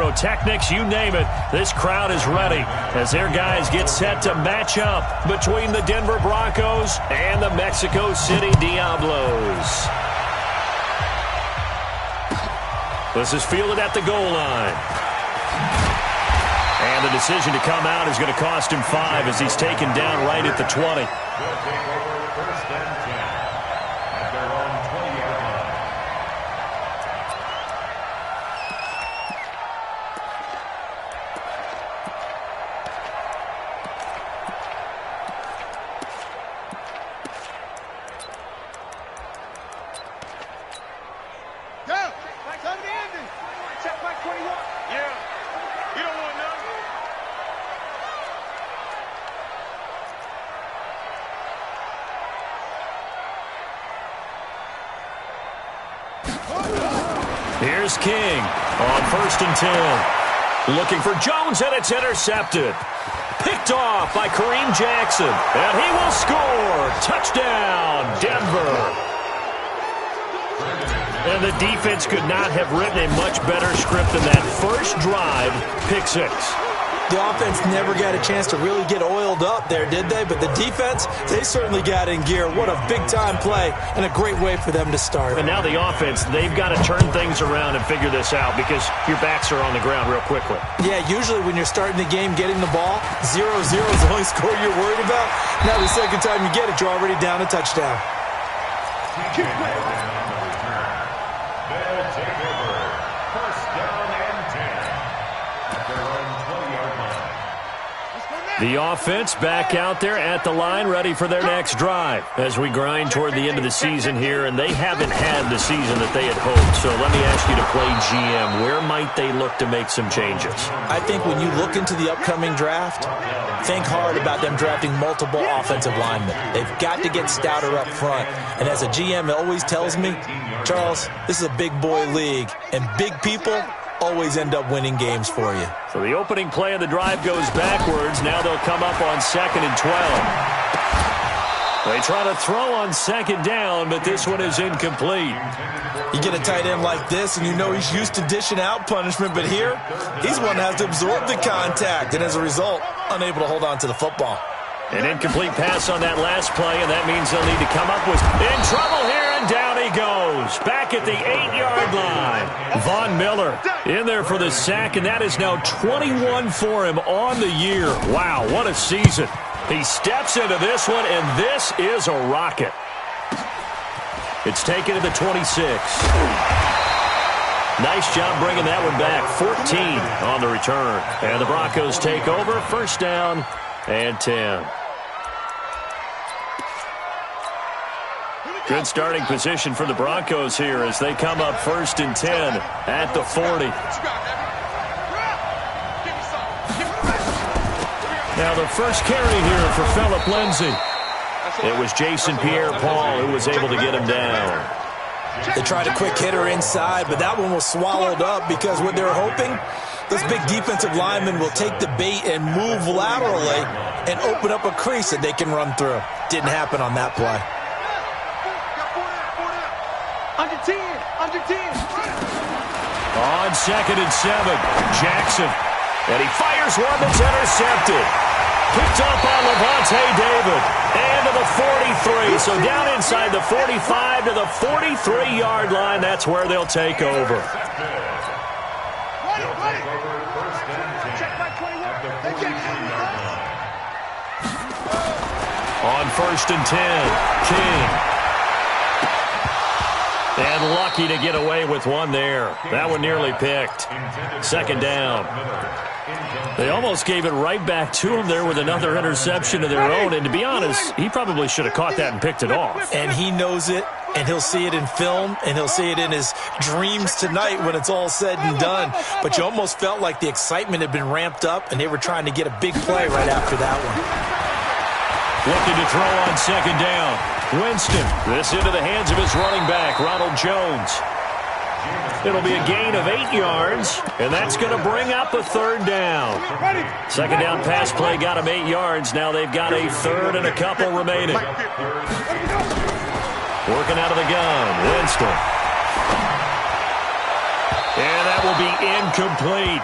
pyrotechnics, you name it. This crowd is ready as their guys get set to match up between the Denver Broncos and the Mexico City Diablos. This is fielded at the goal line. And the decision to come out is going to cost him 5 as he's taken down right at the 20. Here's King on 1st and 10. Looking for Jones, and it's intercepted. Picked off by Kareem Jackson, and he will score. Touchdown, Denver. And the defense could not have written a much better script than that first drive, pick 6. The offense never got a chance to really get oiled up there, did they? But the defense, they certainly got in gear. What a big-time play and a great way for them to start. And now the offense, they've got to turn things around and figure this out because your backs are on the ground real quickly. Yeah, usually when you're starting the game getting the ball, 0-0 is the only score you're worried about. Now the second time you get it, you're already down a touchdown. The offense back out there at the line, ready for their next drive as we grind toward the end of the season here, and they haven't had the season that they had hoped. So let me ask you to play GM. Where might they look to make some changes? I think when you look into the upcoming draft, think hard about them drafting multiple offensive linemen. They've got to get stouter up front. And as a GM, it always tells me, Charles, this is a big boy league, and big people always end up winning games for you. So the opening play of the drive goes backwards. Now they'll come up on 2nd and 12. They try to throw on 2nd down, but this one is incomplete. You get a tight end like this, and you know he's used to dishing out punishment, but here, he's one that has to absorb the contact, and as a result, unable to hold on to the football. An incomplete pass on that last play, and that means they'll need to come up with in trouble here, and down he goes. Back at the 8-yard line. Von Miller in there for the sack, and that is now 21 for him on the year. Wow, what a season. He steps into this one, and this is a rocket. It's taken to the 26. Nice job bringing that one back. 14 on the return. And the Broncos take over. 1st down and 10. Good starting position for the Broncos here as they come up 1st and 10 at the 40. Now the first carry here for Phillip Lindsay. It was Jason Pierre-Paul who was able to get him down. They tried a quick hitter inside, but that one was swallowed up because what they're hoping, this big defensive lineman will take the bait and move laterally and open up a crease that they can run through. Didn't happen on that play. Under 10. On 2nd and 7, Jackson. And he fires one that's intercepted. Picked up by Levante David. And to the 43. So down inside the 45 to the 43-yard line. That's where they'll take over. On 1st and 10, King. And lucky to get away with one there. That one nearly picked. 2nd down. They almost gave it right back to him there with another interception of their own. And to be honest, he probably should have caught that and picked it off. And he knows it, and he'll see it in film, and he'll see it in his dreams tonight when it's all said and done. But you almost felt like the excitement had been ramped up, and they were trying to get a big play right after that one. Looking to throw on 2nd down. Winston, this into the hands of his running back, Ronald Jones. It'll be a gain of 8 yards, and that's going to bring up a 3rd down. 2nd down pass play got him 8 yards. Now they've got a 3rd and a couple remaining. Working out of the gun, Winston. And that will be incomplete.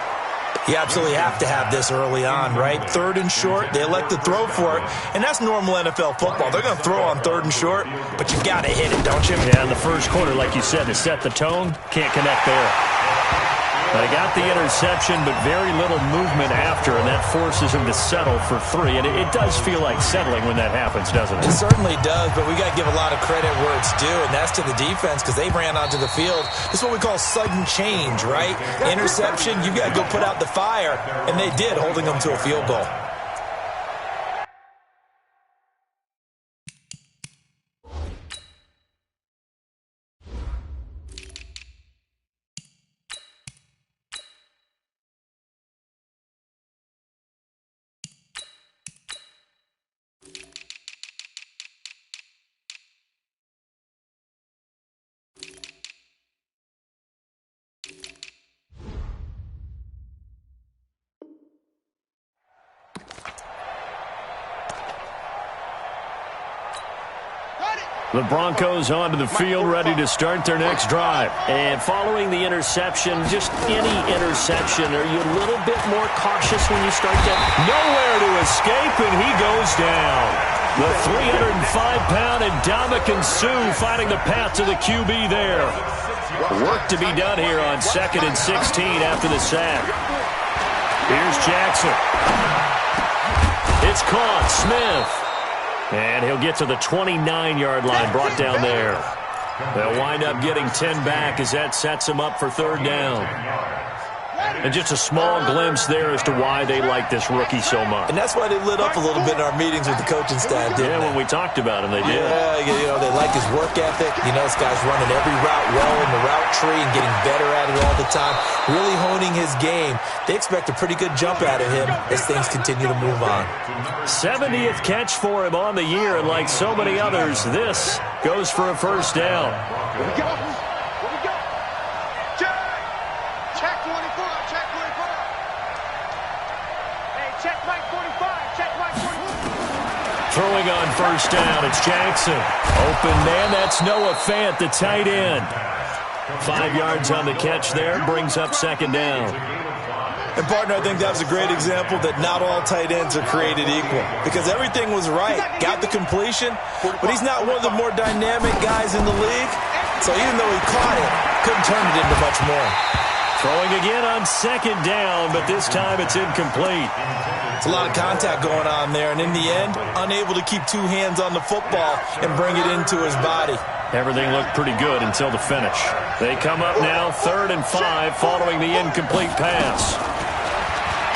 You absolutely have to have this early on, right? 3rd and short, they elect to throw for it, and that's normal NFL football. They're going to throw on 3rd and short, but you got to hit it, don't you? Yeah, in the first quarter, like you said, to set the tone, can't connect there. They got the interception, but very little movement after, and that forces him to settle for 3. And it does feel like settling when that happens, doesn't it? It certainly does, but we got to give a lot of credit where it's due, and that's to the defense because they ran onto the field. This is what we call sudden change, right? Interception, you got to go put out the fire, and they did, holding them to a field goal. The Broncos onto the field, ready to start their next drive. And following the interception, just any interception, are you a little bit more cautious when you start that? Nowhere to escape, and he goes down. The 305-pound Ndamukong Suh finding the path to the QB there. Work to be done here on 2nd and 16 after the sack. Here's Jackson. It's caught. Smith. And he'll get to the 29-yard line, brought down there. They'll wind up getting 10 back as that sets him up for 3rd down. And just a small glimpse there as to why they like this rookie so much. And that's why they lit up a little bit in our meetings with the coaching staff, didn't they? Yeah, when we talked about him, they did. Yeah, you know, they like his work ethic. You know, this guy's running every route well in the route tree and getting better at it all the time, really honing his game. They expect a pretty good jump out of him as things continue to move on. 70th catch for him on the year, and like so many others, this goes for a 1st down. Here we go. Check 24. Check 24. Hey, check Mike 45. Check Mike 45. Throwing on 1st down, it's Jackson. Open man, that's Noah Fant, the tight end. 5 yards on the catch there, brings up 2nd down. And, partner, I think that was a great example that not all tight ends are created equal because everything was right. Got the completion, but he's not one of the more dynamic guys in the league. So even though he caught it, couldn't turn it into much more. Throwing again on 2nd down, but this time it's incomplete. It's a lot of contact going on there, and in the end, unable to keep 2 hands on the football and bring it into his body. Everything looked pretty good until the finish. They come up now 3rd and 5 following the incomplete pass.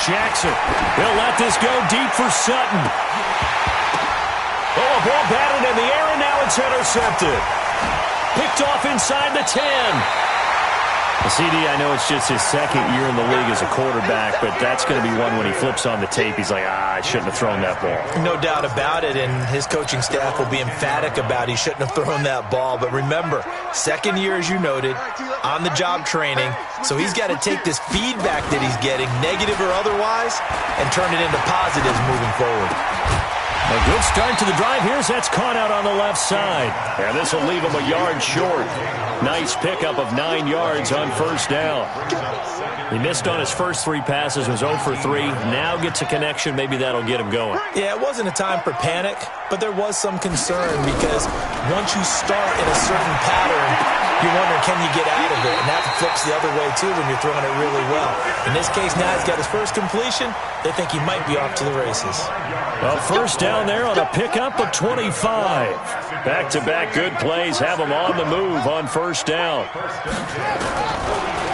Jackson, he'll let this go deep for Sutton. Oh, a ball batted in the air, and now it's intercepted. Picked off inside the 10. CD, I know it's just his 2nd year in the league as a quarterback, but that's going to be one when he flips on the tape. He's like, I shouldn't have thrown that ball. No doubt about it, and his coaching staff will be emphatic about he shouldn't have thrown that ball. But remember, 2nd year, as you noted, on-the-job training, so he's got to take this feedback that he's getting, negative or otherwise, and turn it into positives moving forward. A good start to the drive. That's caught out on the left side. And this will leave him a yard short. Nice pickup of 9 yards on 1st down. He missed on his first 3 passes, was 0 for 3. Now gets a connection. Maybe that'll get him going. Yeah, it wasn't a time for panic, but there was some concern because once you start in a certain pattern, you wonder, can you get out of it? And that flips the other way, too, when you're throwing it really well. In this case, now he's got his first completion. They think he might be off to the races. A 1st down there on a pickup of 25. Back-to-back good plays have him on the move on 1st down.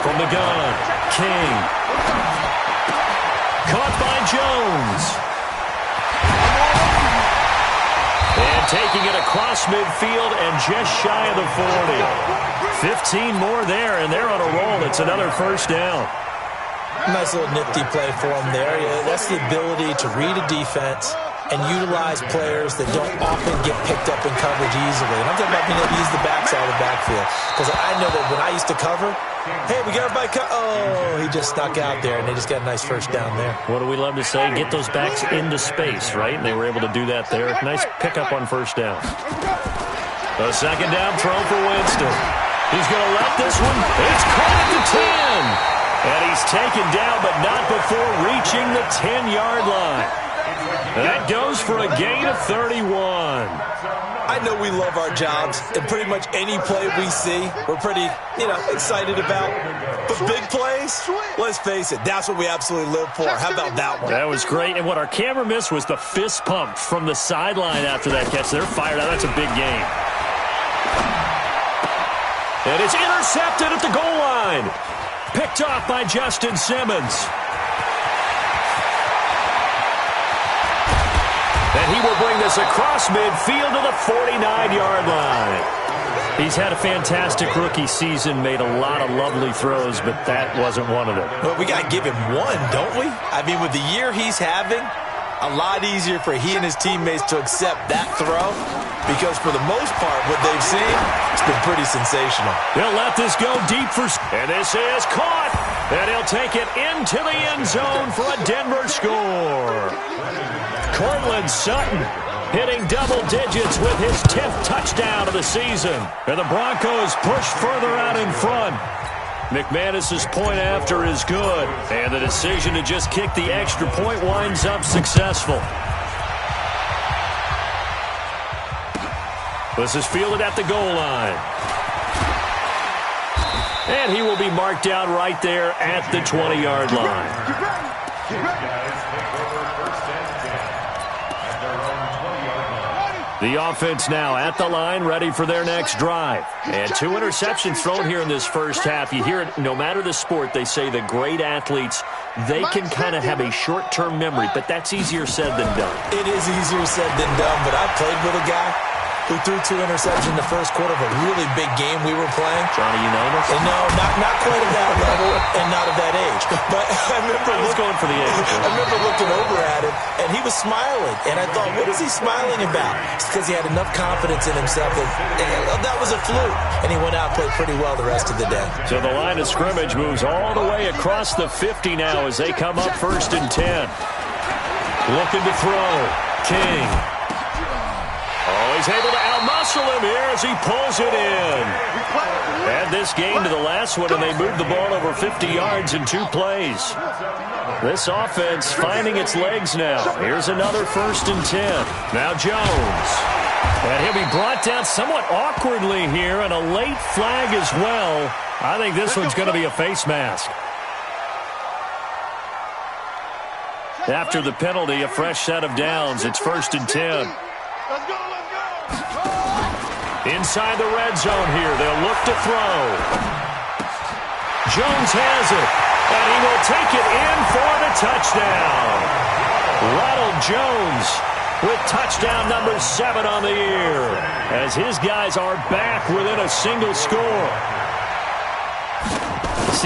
From the gun, King. Caught by Jones. And taking it across midfield and just shy of the 40. 15 more there, and they're on a roll. It's another 1st down. Nice little nifty play for him there. Yeah, that's the ability to read a defense and utilize players that don't often get picked up in coverage easily. And I'm talking about being able to use the backside of the backfield. Because I know that when I used to cover, hey, we got everybody oh, he just snuck out there, and they just got a nice 1st down there. What do we love to say? Get those backs into space, right? And they were able to do that there. Nice pickup on 1st down. A 2nd down throw for Winston. He's going to let this one. It's caught at the 10. And he's taken down, but not before reaching the 10-yard line. That goes for a gain of 31. I know we love our jobs, and pretty much any play we see, we're pretty, excited about. But big plays, let's face it, that's what we absolutely live for. How about that one? That was great, and what our camera missed was the fist pump from the sideline after that catch. They're fired out. That's a big game. And it's intercepted at the goal line. Picked off by Justin Simmons. And he will bring this across midfield to the 49-yard line. He's had a fantastic rookie season, made a lot of lovely throws, but that wasn't one of them. Well, we got to give him one, don't we? I mean, with the year he's having, a lot easier for he and his teammates to accept that throw because for the most part, what they've seen, it's been pretty sensational. He'll let this go deep for... And this is caught. And he'll take it into the end zone for a Denver score. Cortland Sutton hitting double digits with his 10th touchdown of the season. And the Broncos push further out in front. McManus's point after is good. And the decision to just kick the extra point winds up successful. This is fielded at the goal line. And he will be marked down right there at the 20-yard line. The offense now at the line, ready for their next drive. And 2 interceptions thrown here in this first half. You hear it, no matter the sport, they say the great athletes, they can kind of have a short-term memory, but that's easier said than done. It is easier said than done, but I played with a guy who threw 2 interceptions in the first quarter of a really big game we were playing. Johnny Unitas? And no, not quite at that level and not at that age. But I remember going for the age. I remember looking over at him, and he was smiling. And I thought, what is he smiling about? It's because he had enough confidence in himself that was a fluke. And he went out and played pretty well the rest of the day. So the line of scrimmage moves all the way across the 50 now as they come up 1st and 10. Looking to throw. King. Oh, he's able to outmuscle him here as he pulls it in. Add this game to the last one, and they moved the ball over 50 yards in 2 plays. This offense finding its legs now. Here's another 1st and 10. Now Jones. And he'll be brought down somewhat awkwardly here, and a late flag as well. I think this one's going to be a face mask. After the penalty, a fresh set of downs. It's 1st and 10. Inside the red zone here, they'll look to throw. Jones has it, and he will take it in for the touchdown. Ronald Jones with touchdown number 7 on the year, as his guys are back within a single score.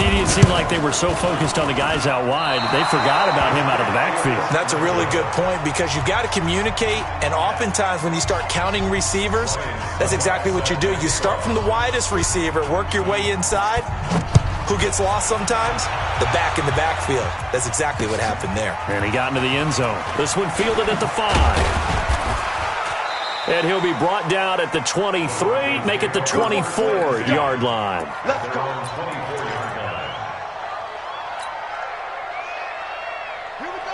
It seemed like they were so focused on the guys out wide, they forgot about him out of the backfield. That's a really good point because you've got to communicate, and oftentimes when you start counting receivers, that's exactly what you do. You start from the widest receiver, work your way inside. Who gets lost sometimes? The back in the backfield. That's exactly what happened there. And he got into the end zone. This one fielded at the 5. And he'll be brought down at the 23, make it the 24-yard line. Let's go.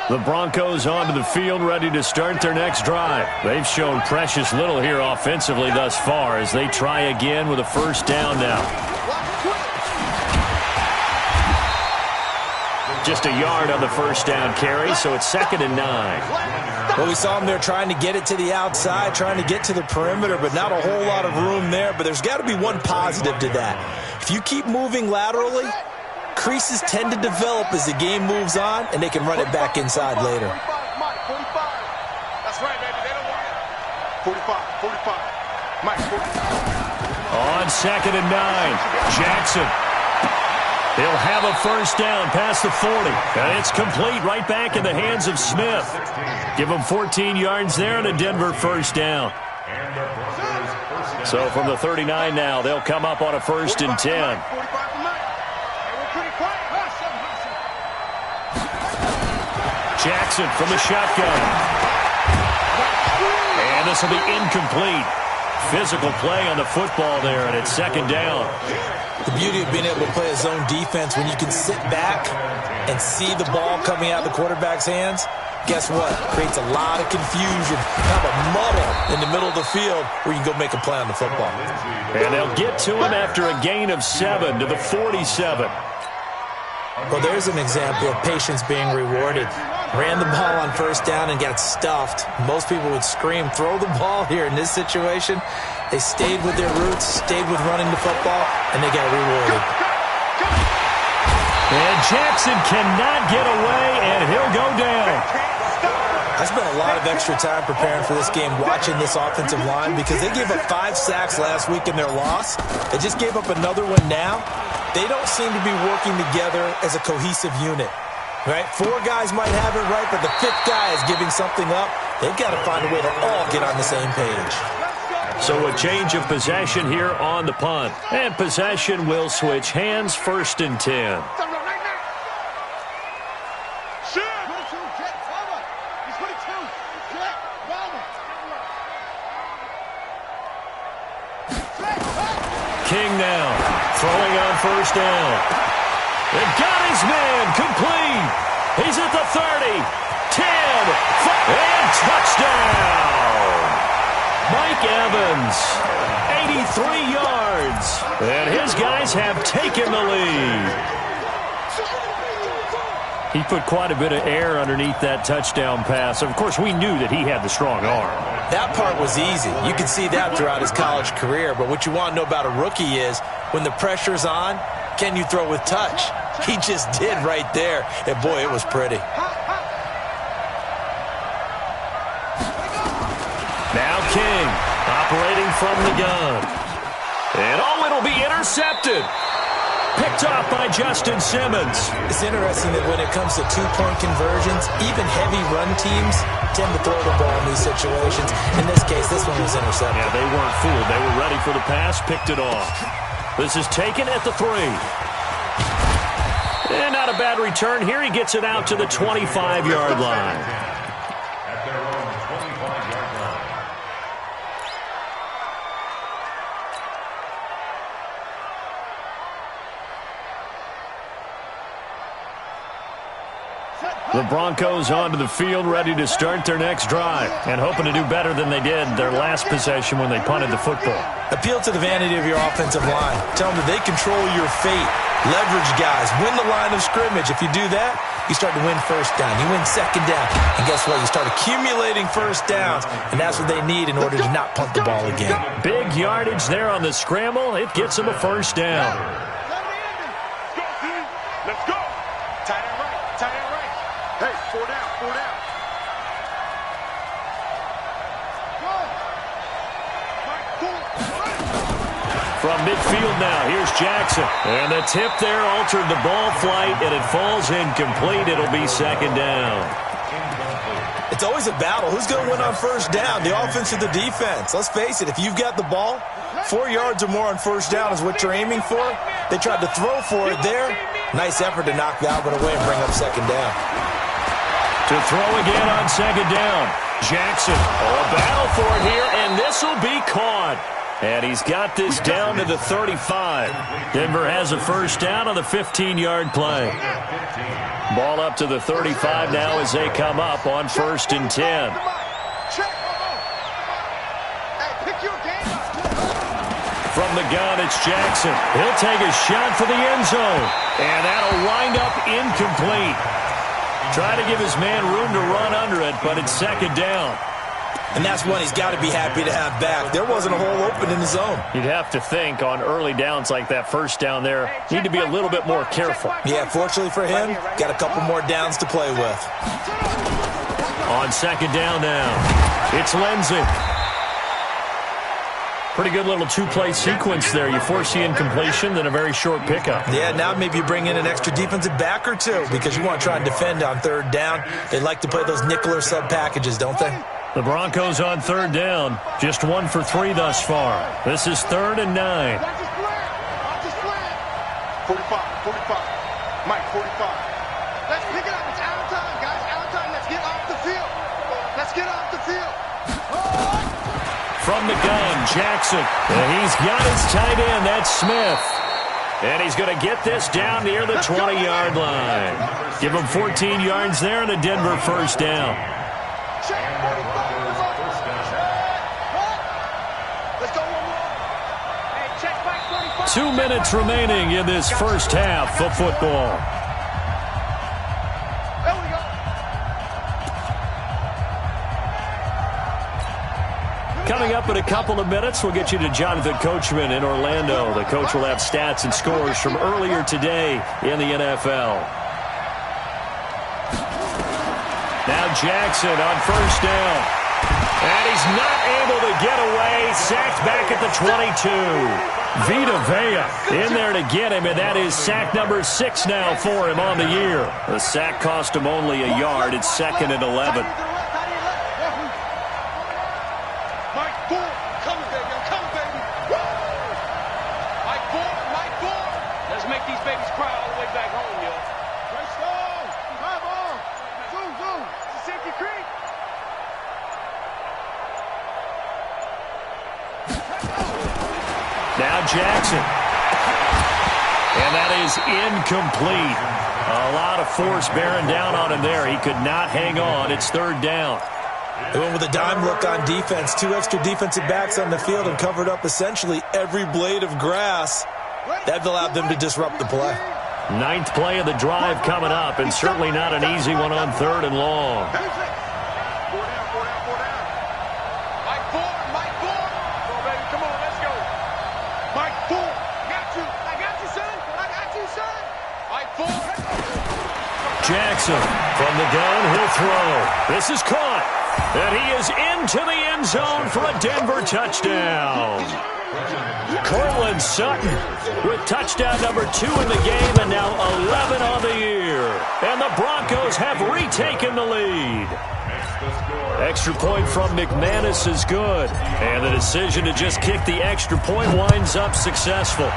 The Broncos onto the field, ready to start their next drive. They've shown precious little here offensively thus far as they try again with a 1st down now. Just a yard on the 1st down carry, so it's 2nd and 9. Well, we saw them there trying to get it to the outside, trying to get to the perimeter, but not a whole lot of room there. But there's got to be one positive to that. If you keep moving laterally, creases tend to develop as the game moves on, and they can run it back inside later. 45. That's right, baby. They don't want it. 45. Mike, 45. On 2nd and 9, Jackson. He'll have a 1st down past the 40. And it's complete right back in the hands of Smith. Give him 14 yards there and a Denver 1st down. So from the 39 now, they'll come up on a 1st and 10. Jackson from the shotgun. And this will be incomplete. Physical play on the football there, and it's second down. The beauty of being able to play a zone defense, when you can sit back and see the ball coming out of the quarterback's hands, guess what? Creates a lot of confusion, kind of a muddle in the middle of the field where you can go make a play on the football. And they'll get to him after a gain of 7 to the 47. Well, there's an example of patience being rewarded. Ran the ball on first down and got stuffed. Most people would scream, throw the ball here. In this situation, they stayed with their roots, stayed with running the football, and they got rewarded. And Jackson cannot get away, and he'll go down. I spent a lot of extra time preparing for this game watching this offensive line because they gave up 5 sacks last week in their loss. They just gave up another one now. They don't seem to be working together as a cohesive unit. Right? 4 guys might have it right, but the 5th guy is giving something up. They've got to find a way to all get on the same page. So a change of possession here on the punt. And possession will switch hands, 1st and 10. King now, throwing on first down. They've got his man, complete. He's at the 30, 10, and touchdown. Mike Evans, 83 yards. And his guys have taken the lead. He put quite a bit of air underneath that touchdown pass. Of course, we knew that he had the strong arm. That part was easy. You can see that throughout his college career. But what you want to know about a rookie is when the pressure's on, can you throw with touch? He just did right there. And, boy, it was pretty. Now King operating from the gun. And, it'll be intercepted. Picked off by Justin Simmons. It's interesting that when it comes to two-point conversions, even heavy run teams tend to throw the ball in these situations. In this case, this one was intercepted. Yeah, they weren't fooled. They were ready for the pass, picked it off. This is taken at the 3. And not a bad return here. He gets it out to the 25-yard line. The Broncos onto the field, ready to start their next drive, and hoping to do better than they did their last possession when they punted the football. Appeal to the vanity of your offensive line. Tell them that they control your fate. Leverage guys. Win the line of scrimmage. If you do that, you start to win first down. You win second down. And guess what? You start accumulating first downs, and that's what they need in order to not punt the ball again. Big yardage there on the scramble. It gets them a first down. Let's go. Tight end right. Tight end right. Hey, 4 down. 4 down. From midfield now, here's Jackson. And the tip there altered the ball flight, and it falls incomplete. It'll be second down. It's always a battle. Who's going to win on first down, the offense or the defense? Let's face it, if you've got the ball, 4 yards or more on first down is what you're aiming for. They tried to throw for it there. Nice effort to knock the Albert away and bring up second down. To throw again on second down. Jackson, a battle for it here, and this will be caught. And he's got this down to the 35. Denver has a first down on the 15-yard play. Ball up to the 35 now as they come up on 1st and 10. From the gun, it's Jackson. He'll take a shot for the end zone. And that'll wind up incomplete. Try to give his man room to run under it, but it's second down. And that's one he's got to be happy to have back. There wasn't a hole open in the zone. You'd have to think on early downs like that first down there, need to be a little bit more careful. Yeah, fortunately for him, got a couple more downs to play with. On second down now, it's Lindsey. Pretty good little two-play sequence there. You force the incompletion, then a very short pickup. Yeah, now maybe you bring in an extra defensive back or two because you want to try and defend on third down. They like to play those nickel or sub packages, don't they? The Broncos on third down, just 1 for 3 thus far. This is 3rd and 9. 45, 45. Mike, 45. Let's pick it up. It's out of time, guys. Out of time. Let's get off the field. Let's get off the field. From from the gun, Jackson. And he's got his tight end, that's Smith. And he's going to get this down near the 20-yard line. Give him 14 yards there and a Denver first down. 2 minutes remaining in this first half of football. Coming up in a couple of minutes, we'll get you to Jonathan Coachman in Orlando. The coach will have stats and scores from earlier today in the NFL. Now Jackson on first down. And he's not able to get away. Sacked back at the 22. Vita Vea in there to get him, and that is sack number 6 now for him on the year. The sack cost him only a yard. It's 2nd and 11. Now Jackson. And that is incomplete. A lot of force bearing down on him there. He could not hang on. It's 3rd down. They went with a dime look on defense. 2 extra defensive backs on the field and covered up essentially every blade of grass. That allowed them to disrupt the play. 9th play of the drive coming up, and certainly not an easy one on 3rd and long. Jackson from the gun, he'll throw. This is caught. And he is into the end zone for a Denver touchdown. Cortland Sutton with touchdown number 2 in the game and now 11 on the year. And the Broncos have retaken the lead. Extra point from McManus is good. And the decision to just kick the extra point winds up successful.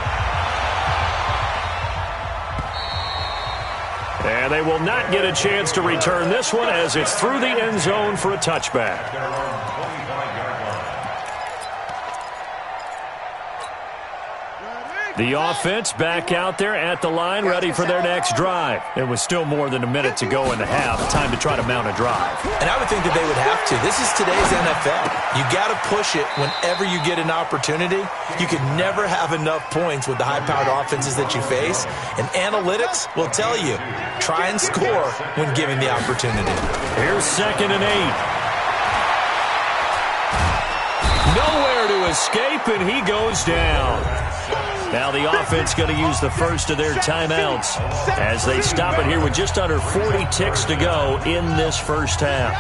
And they will not get a chance to return this one as it's through the end zone for a touchback. The offense back out there at the line, ready for their next drive. It was still more than a minute to go in the half. Time to try to mount a drive. And I would think that they would have to. This is today's NFL. You got to push it whenever you get an opportunity. You can never have enough points with the high-powered offenses that you face. And analytics will tell you, try and score when given the opportunity. Here's 2nd and 8. Nowhere to escape, and he goes down. Now the offense going to use the first of their timeouts as they stop it here with just under 40 ticks to go in this first half.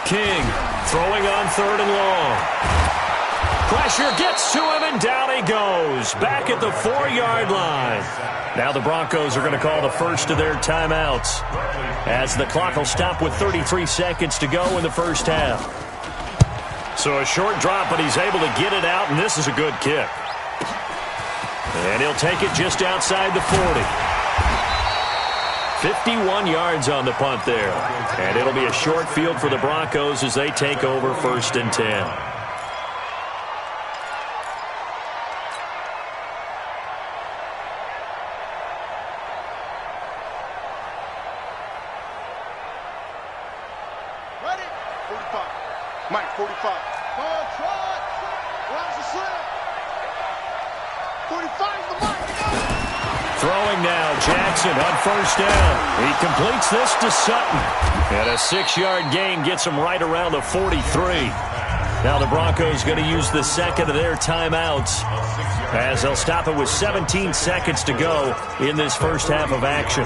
King throwing on 3rd and long. Pressure gets to him, and down he goes. Back at the 4-yard line. Now the Broncos are going to call the first of their timeouts as the clock will stop with 33 seconds to go in the first half. So a short drop, but he's able to get it out, and this is a good kick. And he'll take it just outside the 40. 51 yards on the punt there. And it'll be a short field for the Broncos as they take over 1st and 10. Mike, 45. Ball trot. Watch the slip. 45 is the mark. Throwing now, Jackson on first down. He completes this to Sutton. And a 6-yard gain gets him right around the 43. Now the Broncos going to use the second of their timeouts as they'll stop it with 17 seconds to go in this first half of action.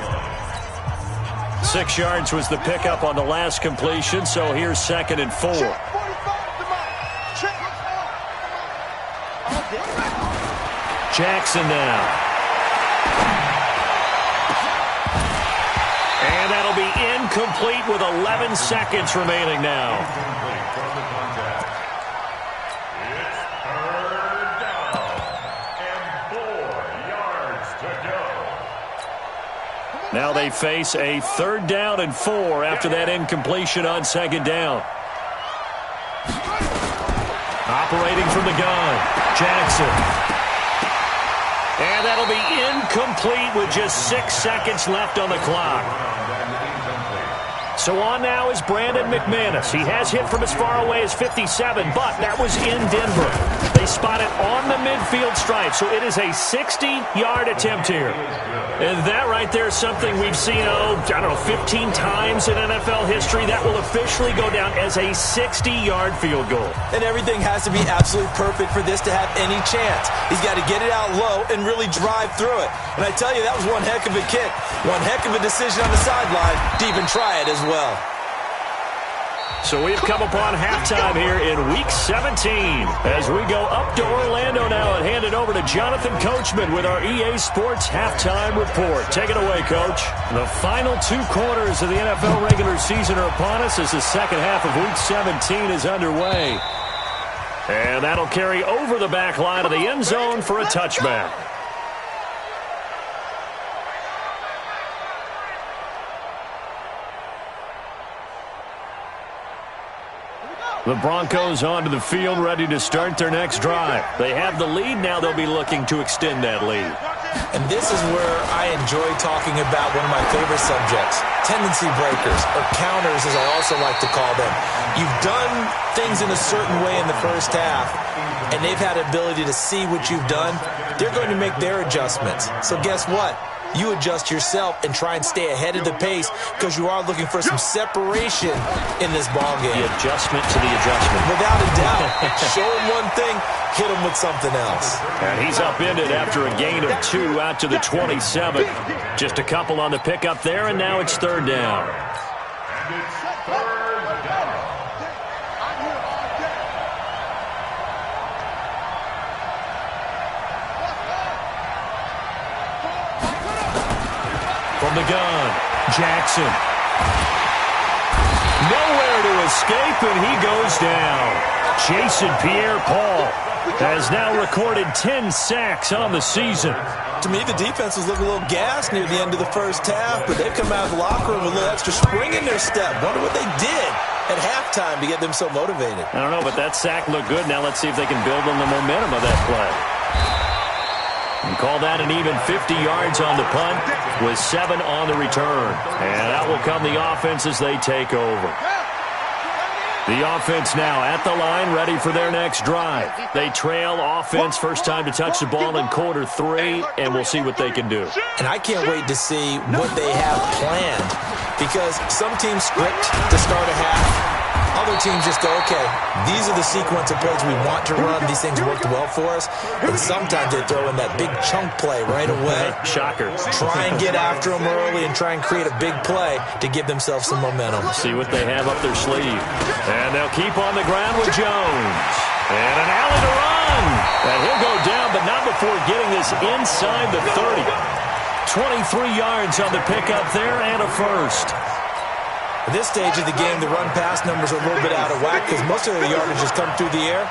6 yards was the pickup on the last completion, so here's 2nd and 4. Jackson now. And that'll be incomplete with 11 seconds remaining now. It's 3rd down and 4 yards to go. Now they face a 3rd down and 4 after that incompletion on 2nd down. Operating from the gun, Jackson. And that'll be incomplete with just 6 seconds left on the clock. So on now is Brandon McManus. He has hit from as far away as 57, but that was in Denver. They spot it on the midfield stripe, so it is a 60-yard attempt here. And that right there is something we've seen, 15 times in NFL history. That will officially go down as a 60-yard field goal. And everything has to be absolutely perfect for this to have any chance. He's got to get it out low and really drive through it. And I tell you, that was one heck of a kick. One heck of a decision on the sideline to even try it as well. So we've come upon halftime here in Week 17 as we go up to Orlando now and hand it over to Jonathan Coachman with our EA Sports Halftime Report. Take it away, Coach. The final 2 quarters of the NFL regular season are upon us as the second half of Week 17 is underway. And that'll carry over the back line of the end zone for a touchback. The Broncos onto the field, ready to start their next drive. They have the lead. Now they'll be looking to extend that lead. And this is where I enjoy talking about one of my favorite subjects, tendency breakers, or counters as I also like to call them. You've done things in a certain way in the first half, and they've had the ability to see what you've done. They're going to make their adjustments. So guess what? You adjust yourself and try and stay ahead of the pace because you are looking for some separation in this ball game. The adjustment to the adjustment. Without a doubt. Show him one thing, hit him with something else. And he's upended after a gain of 2 out to the 27. Just a couple on the pickup there, and now it's 3rd down. From the gun, Jackson. Nowhere to escape, and he goes down. Jason Pierre-Paul has now recorded 10 sacks on the season. To me, the defense was looking a little gassed near the end of the first half, but they've come out of the locker room with a little extra spring in their step. Wonder what they did at halftime to get them so motivated. I don't know, but that sack looked good. Now let's see if they can build on the momentum of that play. And call that an even 50 yards on the punt with 7 on the return. And out will come the offense as they take over. The offense now at the line, ready for their next drive. They trail offense, first time to touch the ball in quarter 3, and we'll see what they can do. And I can't wait to see what they have planned, because some teams script to start a half. Other teams just go, okay, these are the sequence of plays we want to run. These things worked well for us. And sometimes they throw in that big chunk play right away. Shocker. Try and get after them early and try and create a big play to give themselves some momentum. See what they have up their sleeve. And they'll keep on the ground with Jones. And an alley to run. And he'll go down, but not before getting this inside the 30. 23 yards on the pickup there and a first. At this stage of the game, the run-pass numbers are a little bit out of whack because most of their yardage has come through the air.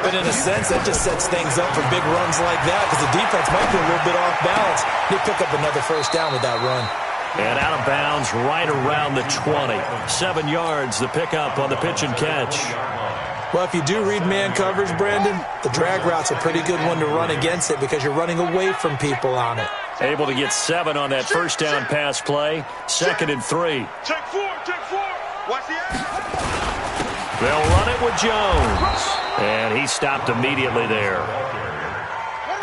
But in a sense, that just sets things up for big runs like that because the defense might be a little bit off balance. They pick up another first down with that run. And out of bounds right around the 20. 7 yards, the pickup on the pitch and catch. Well, if you do read man coverage, Brandon, the drag route's a pretty good one to run against it because you're running away from people on it. Able to get 7 on that first down pass play. 2nd and 3. Check 4. Watch the action. They'll run it with Jones. And he stopped immediately there.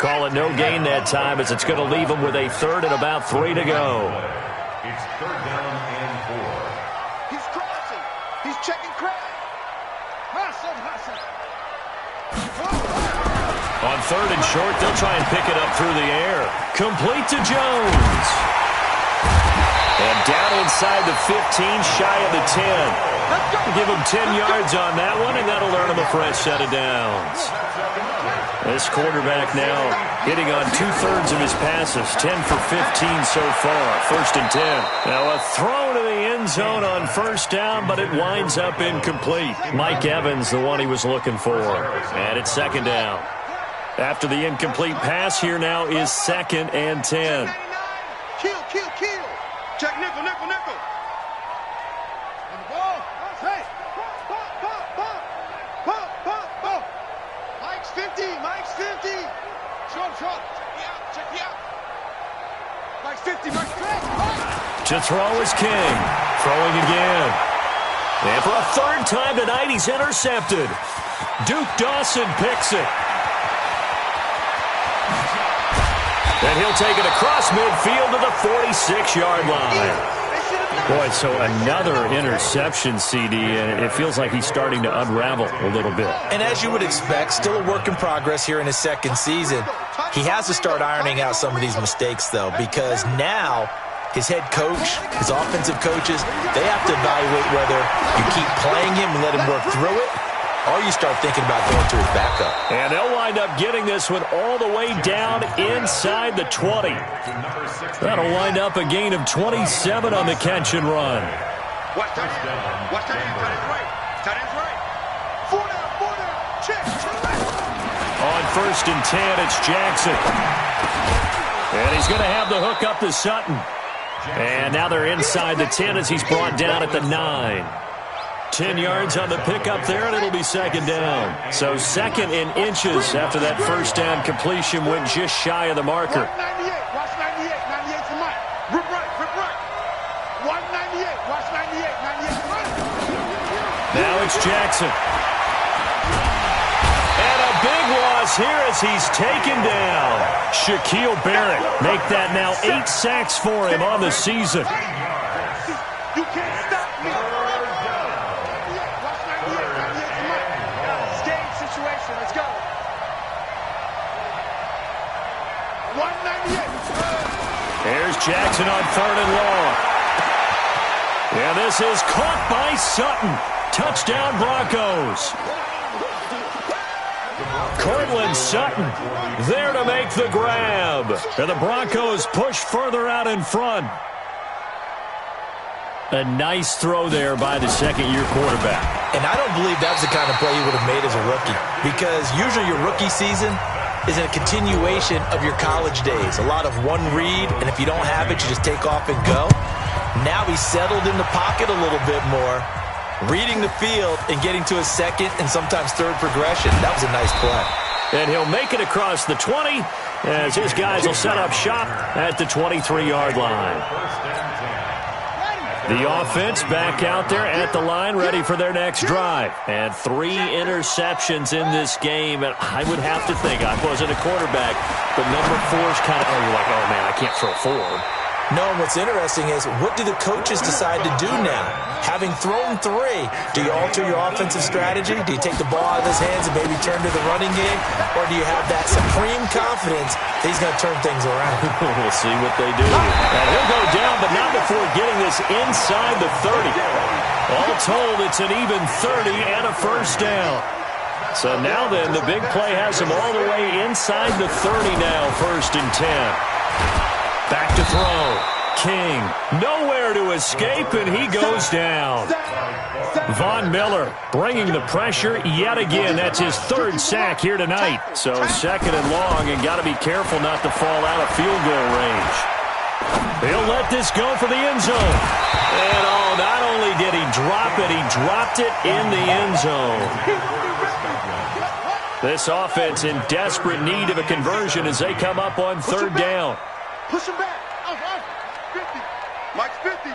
Call it no gain that time as it's going to leave him with a 3rd and about 3 to go. It's 3rd down and 4. He's crossing. He's checking Craig. On 3rd and short, they'll try and pick it up through the air. Complete to Jones. And down inside the 15, shy of the 10. Give him 10 yards on that one, and that'll earn him a fresh set of downs. This quarterback now hitting on 2/3 of his passes, 10 for 15 so far. 1st and 10. Now a throw to the end zone on first down, but it winds up incomplete. Mike Evans, the one he was looking for. And it's 2nd down. After the incomplete pass, here now is 2nd and 10. Kill. Check nickel, nickel, nickel. On the ball. Hey. Pop. Mike's 50. Mike's 50. Short. Check me out. Mike's 50. Mike's 50. To throw is King. Throwing again. And for a third time tonight, he's intercepted. Duke Dawson picks it. And he'll take it across midfield to the 46-yard line. Boy, so another interception, CD, and it feels like he's starting to unravel a little bit. And as you would expect, still a work in progress here in his second season. He has to start ironing out some of these mistakes, though, because now his head coach, his offensive coaches, they have to evaluate whether you keep playing him and let him work through it, or you start thinking about going to his backup. And they'll wind up getting this one all the way down inside the 20. That'll wind up a gain of 27 on the catch and run. Watch tight end. Watch tight end. Tight end's right. Tight end's right. 4 down. Check. On 1st and 10, it's Jackson. And he's going to have the hook up to Sutton. And now they're inside the 10 as he's brought down at the 9. 10 yards on the pickup there, and it'll be second down. So second in inches after that first down completion went just shy of the marker. Watch 98. Watch 98. 98 for Mike. Rip right. Watch 98. Watch 98. 98 for Mike. Now it's Jackson. And a big loss here as he's taken down. Shaquille Barrett make that now 8 sacks for him on the season. You can't stop me. Watch 98. 98 for Mike. Skate situation. Let's go. 198. Here's Jackson on 3rd and long. Yeah, this is caught by Sutton. Touchdown Broncos. Cortland Sutton there to make the grab. And the Broncos push further out in front. A nice throw there by the second-year quarterback. And I don't believe that's the kind of play he would have made as a rookie, because usually your rookie season is a continuation of your college days. A lot of one read, and if you don't have it, you just take off and go. Now he's settled in the pocket a little bit more, reading the field and getting to his second and sometimes third progression. That was a nice play. And he'll make it across the 20 as his guys will set up shop at the 23-yard line. The offense back out there at the line, ready for their next drive. And 3 interceptions in this game. And I would have to think, I wasn't a quarterback, but number 4 is kind of, you're like, oh, man, I can't throw 4. No, and what's interesting is, what do the coaches decide to do now? Having thrown 3, do you alter your offensive strategy? Do you take the ball out of his hands and maybe turn to the running game? Or do you have that supreme confidence that he's going to turn things around? We'll see what they do. And he'll go down, but not before getting this inside the 30. All told, it's an even 30 and a first down. So now then, the big play has him all the way inside the 30 now, 1st and 10. Back to throw. King nowhere to escape, and he goes down. Von Miller bringing the pressure yet again. That's his 3rd sack here tonight. So 2nd and long, and got to be careful not to fall out of field goal range. He'll let this go for the end zone. And not only did he drop it, he dropped it in the end zone. This offense in desperate need of a conversion as they come up on 3rd down. Push him back. 50. Mike's 50.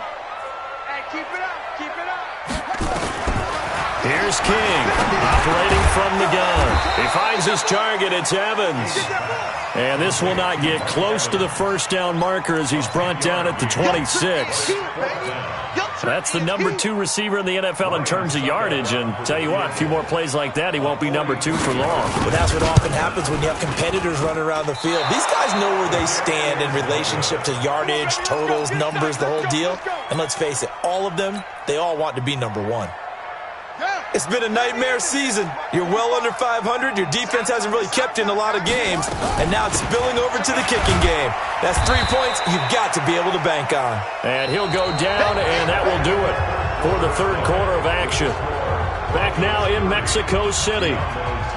Hey, keep it up. Keep it up. Here's King operating from the gun. He finds his target. It's Evans. And this will not get close to the first down marker as he's brought down at the 26. That's the number 2 receiver in the NFL in terms of yardage. And tell you what, a few more plays like that, he won't be number 2 for long. But that's what often happens when you have competitors running around the field. These guys know where they stand in relationship to yardage, totals, numbers, the whole deal. And let's face it, all of them, they all want to be number 1. It's been a nightmare season. You're well under 500. Your defense hasn't really kept in a lot of games. And now it's spilling over to the kicking game. That's 3 points you've got to be able to bank on. And he'll go down, and that will do it for the 3rd quarter of action. Back now in Mexico City.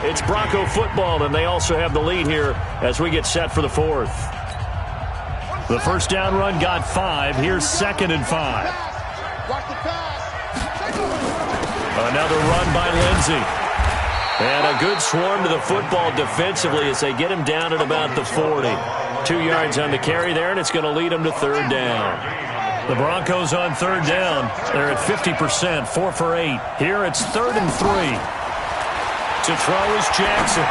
It's Bronco football, and they also have the lead here as we get set for the 4th. The first down run got 5. Here's 2nd and 5. Another run by Lindsey. And a good swarm to the football defensively as they get him down at about the 40. 2 yards on the carry there, and it's going to lead him to 3rd down. The Broncos on 3rd down. They're at 50%, 4 for 8. Here it's 3rd and 3. To throw is Jackson.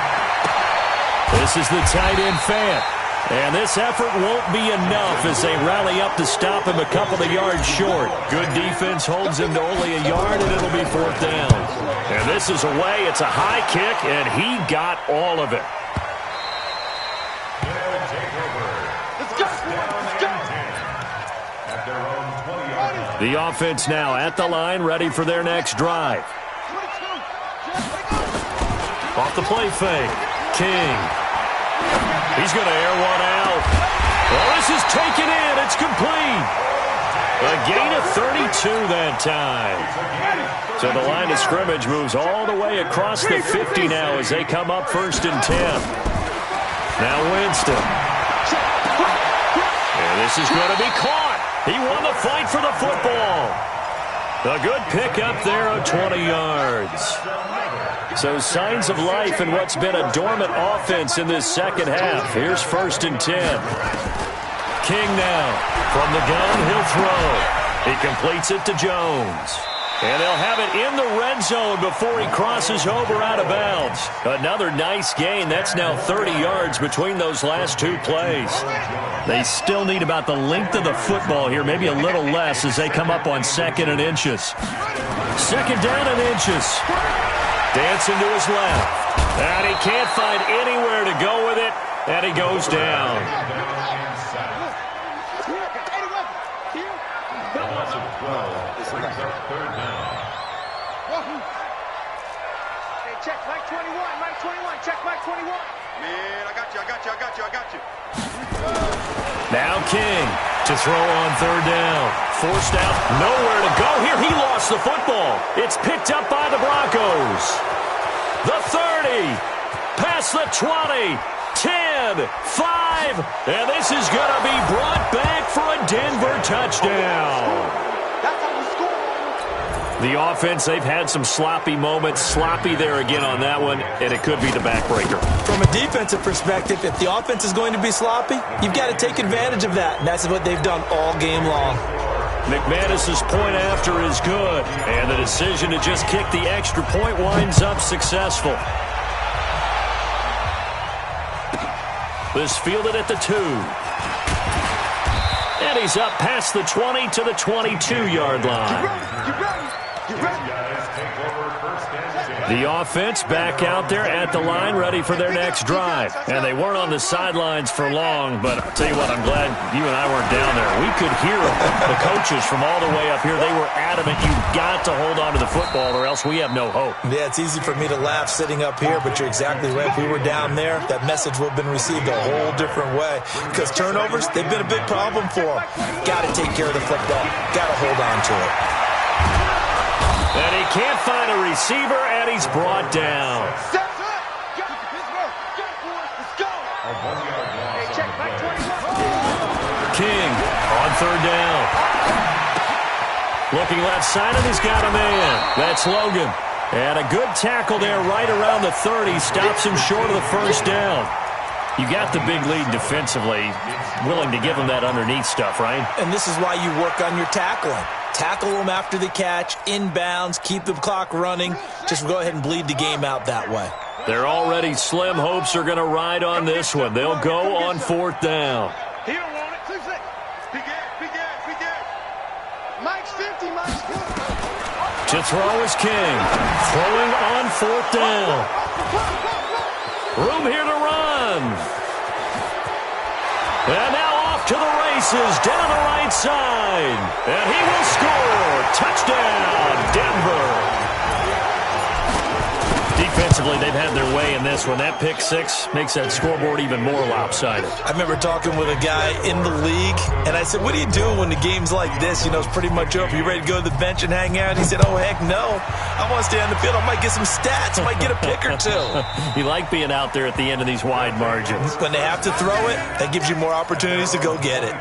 This is the tight end Fant. And this effort won't be enough as they rally up to stop him a couple of yards short. Good defense holds him to only a yard, and it'll be 4th down. And this is away. It's a high kick, and he got all of it. The offense now at the line, ready for their next drive. Off the play fake. King. He's going to air one out. Well, this is taken in. It's complete. A gain of 32 that time. So the line of scrimmage moves all the way across the 50 now as they come up 1st and 10. Now Winston. And this is going to be caught. He won the fight for the football. A good pickup there of 20 yards. So signs of life in what's been a dormant offense in this second half. Here's 1st and 10. King now. From the gun, he'll throw. He completes it to Jones. And they'll have it in the red zone before he crosses over out of bounds. Another nice gain. That's now 30 yards between those last 2 plays. They still need about the length of the football here, maybe a little less as they come up on 2nd and inches. 2nd down and inches. Dancing to his left. And he can't find anywhere to go with it, and he goes down. Check Mike 21, Mike 21, check Mike 21. Man, I got you. Now King to throw on 3rd down. Forced out, nowhere to go here. He lost the football. It's picked up by the Broncos. The 30, past the 20, 10, 5, and this is going to be brought back for a Denver touchdown. The offense, they've had some sloppy moments. Sloppy there again on that one, and it could be the backbreaker. From a defensive perspective, if the offense is going to be sloppy, you've got to take advantage of that, and that's what they've done all game long. McManus's point after is good, and the decision to just kick the extra point winds up successful. This fielded at the 2. And he's up past the 20 to the 22-yard line. The offense back out there at the line, ready for their next drive. And they weren't on the sidelines for long, but I'll tell you what, I'm glad you and I weren't down there. We could hear the coaches from all the way up here. They were adamant, you've got to hold on to the football or else we have no hope. Yeah, it's easy for me to laugh sitting up here, but you're exactly right. If we were down there, that message would have been received a whole different way. Because turnovers, they've been a big problem for them. Got to take care of the football. Got to hold on to it. And he can't find a receiver, and he's brought down. King on 3rd down. Looking left side, and he's got a man. That's Logan. And a good tackle there right around the 30. Stops him short of the 1st down. You got the big lead defensively. Willing to give him that underneath stuff, right? And this is why you work on your tackling. Tackle them after the catch, inbounds, keep the clock running. Just go ahead and bleed the game out that way. They're already slim hopes are going to ride on this one. They'll go on 4th down. He don't want it. Big gas. Mike's 50, Mike's 50. To throw is King. Throwing on 4th down. Room here to run. And now off to the races down the right side. And he will score. Touchdown, Denver. Defensively, they've had their way in this one. That pick six makes that scoreboard even more lopsided. I remember talking with a guy in the league, and I said, what do you do when the game's like this? You know, it's pretty much over. You ready to go to the bench and hang out? He said, oh, heck no. I want to stay on the field. I might get some stats. I might get a pick or two. You like being out there at the end of these wide margins. When they have to throw it, that gives you more opportunities to go get it.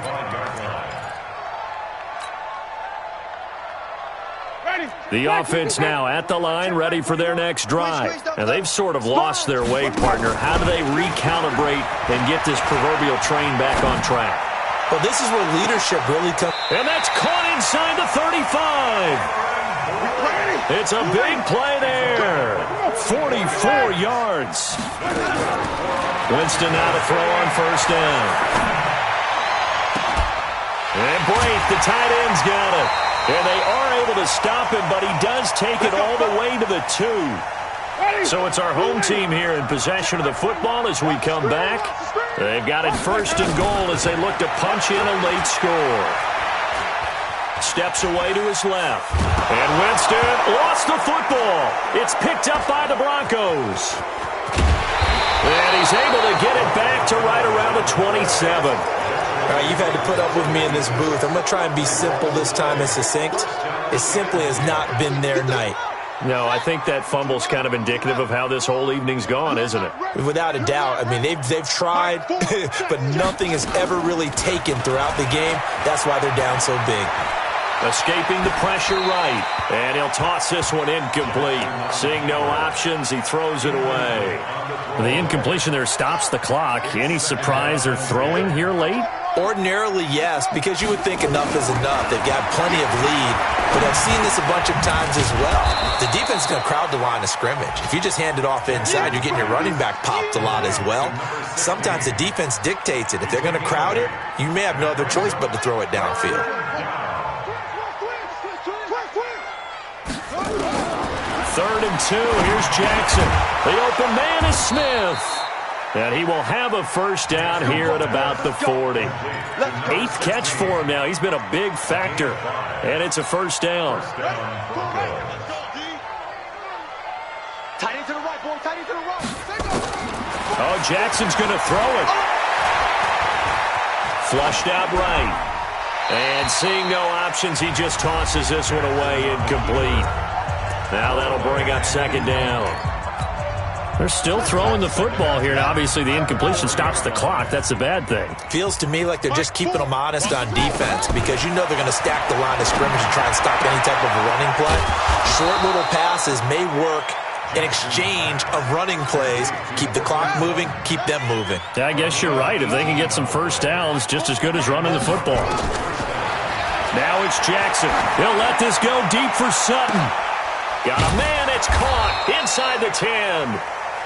The offense now at the line, ready for their next drive. And they've sort of lost their way, partner. How do they recalibrate and get this proverbial train back on track? Well, this is where leadership really comes. And that's caught inside the 35. It's a big play there. 44 yards. Winston now to throw on first down. And Brate, the tight end's got it. And they are able to stop him, but he does take it all the way to the 2. So it's our home team here in possession of the football as we come back. They've got it first and goal as they look to punch in a late score. Steps away to his left. And Winston lost the football. It's picked up by the Broncos. And he's able to get it back to right around the 27. All right, you've had to put up with me in this booth. I'm going to try and be simple this time and succinct. It simply has not been their night. No, I think that fumble's kind of indicative of how this whole evening's gone, isn't it? Without a doubt. I mean, they've tried, but nothing has ever really taken throughout the game. That's why they're down so big. Escaping the pressure right. And he'll toss this one incomplete. Seeing no options, he throws it away. The incompletion there stops the clock. Any surprise they're throwing here late? Ordinarily, yes, because you would think enough is enough. They've got plenty of lead, but I've seen this a bunch of times as well. The defense is going to crowd the line of scrimmage. If you just hand it off inside, you're getting your running back popped a lot as well. Sometimes the defense dictates it. If they're going to crowd it, you may have no other choice but to throw it downfield. 3rd and 2. Here's Jackson. The open man is Smith. And he will have a first down here at about the 40. 8th catch for him now. He's been a big factor. And it's a first down. Oh, Jackson's going to throw it. Flushed out right. And seeing no options, he just tosses this one away incomplete. Now that'll bring up 2nd down. They're still throwing the football here. Now, obviously, the incompletion stops the clock. That's a bad thing. Feels to me like they're just keeping them honest on defense because you know they're going to stack the line of scrimmage and try and stop any type of a running play. Short little passes may work in exchange of running plays. Keep the clock moving, keep them moving. Yeah, I guess you're right. If they can get some first downs, just as good as running the football. Now it's Jackson. He'll let this go deep for Sutton. Got a man, it's caught inside the 10.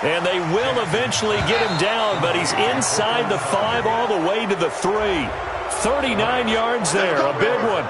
And they will eventually get him down, but he's inside the 5 all the way to the 3. 39 yards there, a big one.